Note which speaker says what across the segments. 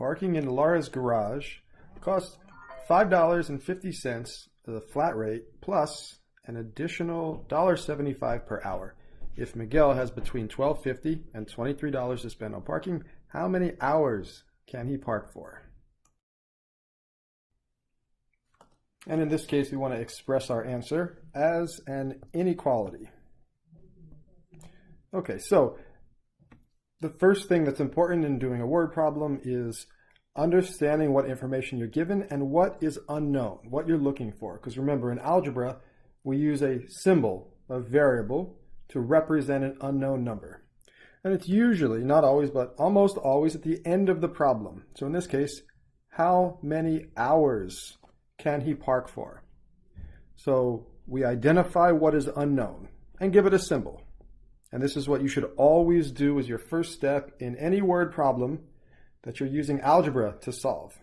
Speaker 1: Parking in Laura's garage costs $5.50, the flat rate, plus an additional $1.75 per hour. If Miguel has between $12.50 and $23 to spend on parking, how many hours can he park for? And in this case, we want to express our answer as an inequality. Okay, so the first thing that's important in doing a word problem is understanding what information you're given and what is unknown, what you're looking for. Because remember, in algebra, we use a symbol, a variable, to represent an unknown number. And it's usually, not always, but almost always at the end of the problem. So in this case, how many hours can he park for? So we identify what is unknown and give it a symbol. And this is what you should always do as your first step in any word problem that you're using algebra to solve.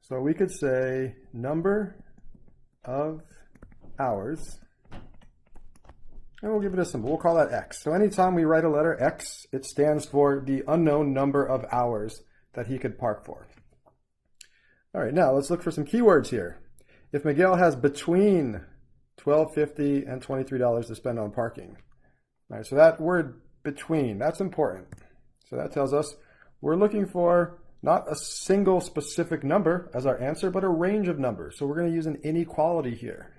Speaker 1: So we could say number of hours, and we'll give it a symbol. We'll call that X. So anytime we write a letter X, it stands for the unknown number of hours that he could park for. All right, now let's look for some keywords here. If Miguel has between $12.50 and $23 to spend on parking. All right, so that word between, that's important. So that tells us we're looking for not a single specific number as our answer, but a range of numbers. So we're going to use an inequality here.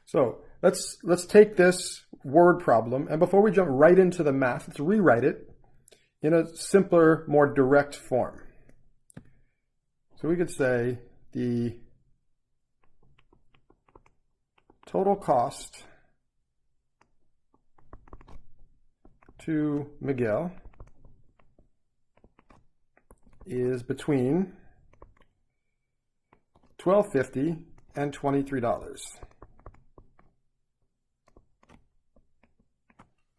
Speaker 1: So let's take this word problem, and before we jump right into the math, let's rewrite it in a simpler, more direct form. So we could say the total cost to Miguel is between $12.50 and $23.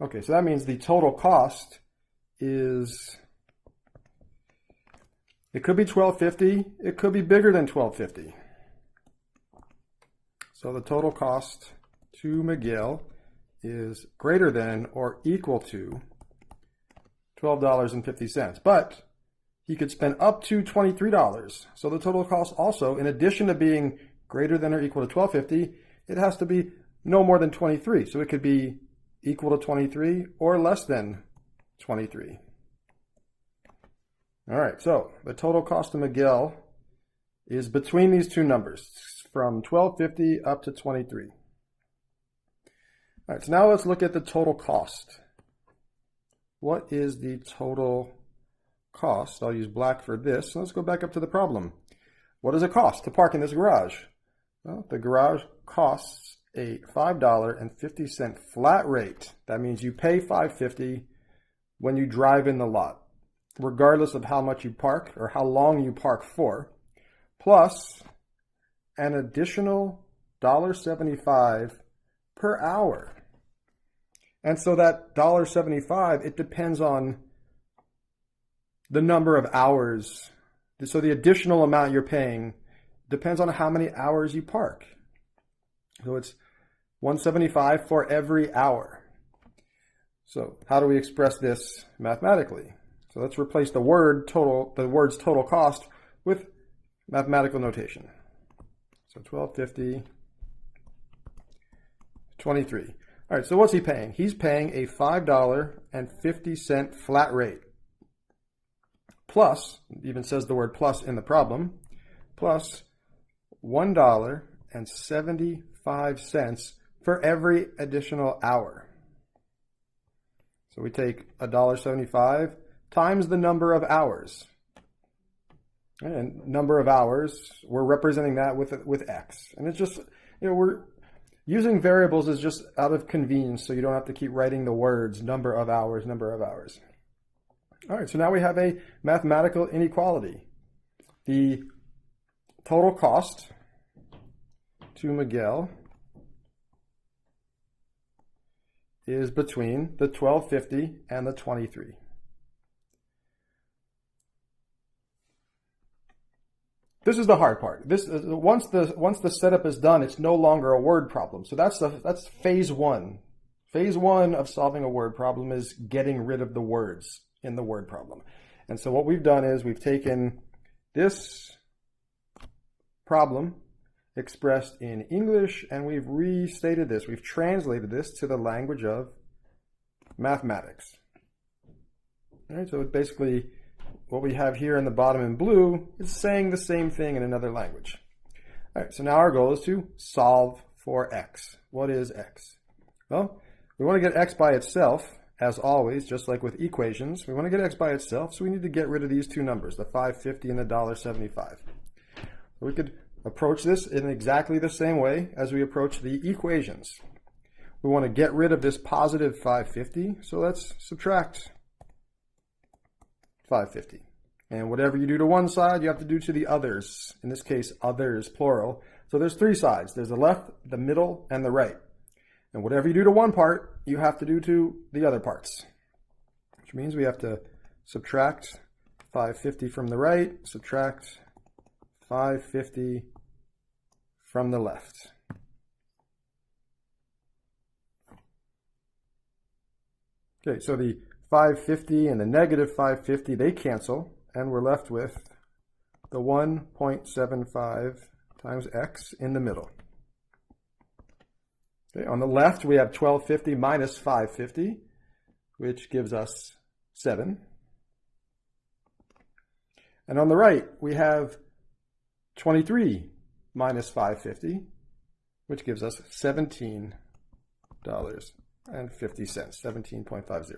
Speaker 1: Okay, so that means the total cost is, it could be $12.50, it could be bigger than $12.50. So the total cost to Miguel is greater than or equal to $12.50. But he could spend up to $23. So the total cost also, in addition to being greater than or equal to $12.50, it has to be no more than $23. So it could be equal to $23 or less than $23. All right, so the total cost to Miguel is between these two numbers, from $12.50 up to $23. All right, so now let's look at the total cost. What is the total cost? I'll use black for this. So let's go back up to the problem. What does it cost to park in this garage? Well, the garage costs a $5.50 flat rate. That means you pay $5.50 when you drive in the lot, regardless of how much you park or how long you park for, plus an additional $1.75 per hour. And so that $1.75, it depends on the number of hours. So the additional amount you're paying depends on how many hours you park. So it's $1.75 for every hour. So how do we express this mathematically? So let's replace the word's total cost with mathematical notation. So $12.50, $23. All right, so what's he paying? He's paying a $5.50 flat rate. Plus, it even says the word plus in the problem, plus $1.75 for every additional hour. So we take $1.75 times the number of hours. And number of hours, we're representing that with X. And it's just, we're using variables is just out of convenience, so you don't have to keep writing the words number of hours, number of hours. All right, so now we have a mathematical inequality. The total cost to Miguel is between the $12.50 and the $23. This is the hard part. Once the setup is done, it's no longer a word problem. So that's phase one. Phase one of solving a word problem is getting rid of the words in the word problem. And so what we've done is we've taken this problem expressed in English and we've restated this. We've translated this to the language of mathematics. All right, so basically what we have here in the bottom in blue is saying the same thing in another language. All right, so now our goal is to solve for x. What is x? Well, we want to get x by itself, as always, just like with equations. We want to get x by itself, so we need to get rid of these two numbers, the 550 and the $1.75. We could approach this in exactly the same way as we approach the equations. We want to get rid of this positive 550, so let's subtract 550. And whatever you do to one side, you have to do to the others. In this case, others, plural. So there's three sides. There's the left, the middle, and the right. And whatever you do to one part, you have to do to the other parts. Which means we have to subtract 550 from the right, subtract 550 from the left. Okay, so the 550 and the negative 550, they cancel, and we're left with the 1.75 times x in the middle. Okay, on the left, we have 1250 minus 550, which gives us 7. And on the right, we have 23 minus 550, which gives us $17.50, 17.50.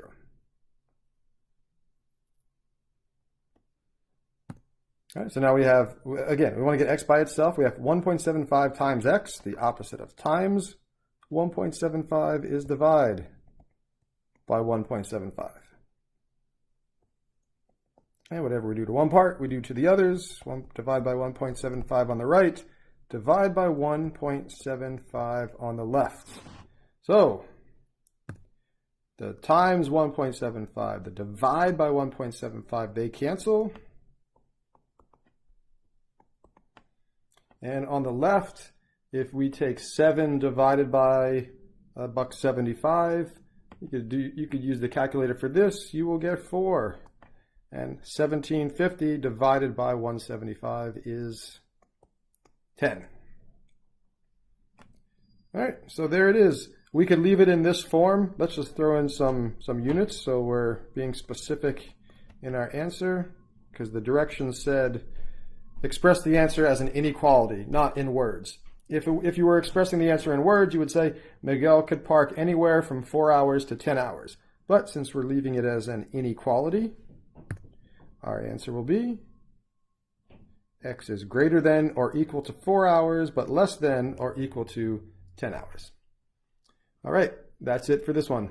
Speaker 1: All right, so now we have, again, we want to get x by itself. We have 1.75 times x, the opposite of times. 1.75 is divide by 1.75. And whatever we do to one part, we do to the others. Divide by 1.75 on the right, divide by 1.75 on the left. So, the times 1.75, the divide by 1.75, they cancel. And on the left, if we take 7 divided by $1.75, you could use the calculator for this. You will get 4. And 1750 divided by 175 is 10. All right, so there it is. We could leave it in this form. Let's just throw in some units so we're being specific in our answer, because the directions said express the answer as an inequality, not in words. If you were expressing the answer in words, you would say Miguel could park anywhere from 4 hours to 10 hours. But since we're leaving it as an inequality, our answer will be x is greater than or equal to 4 hours, but less than or equal to 10 hours. All right, that's it for this one.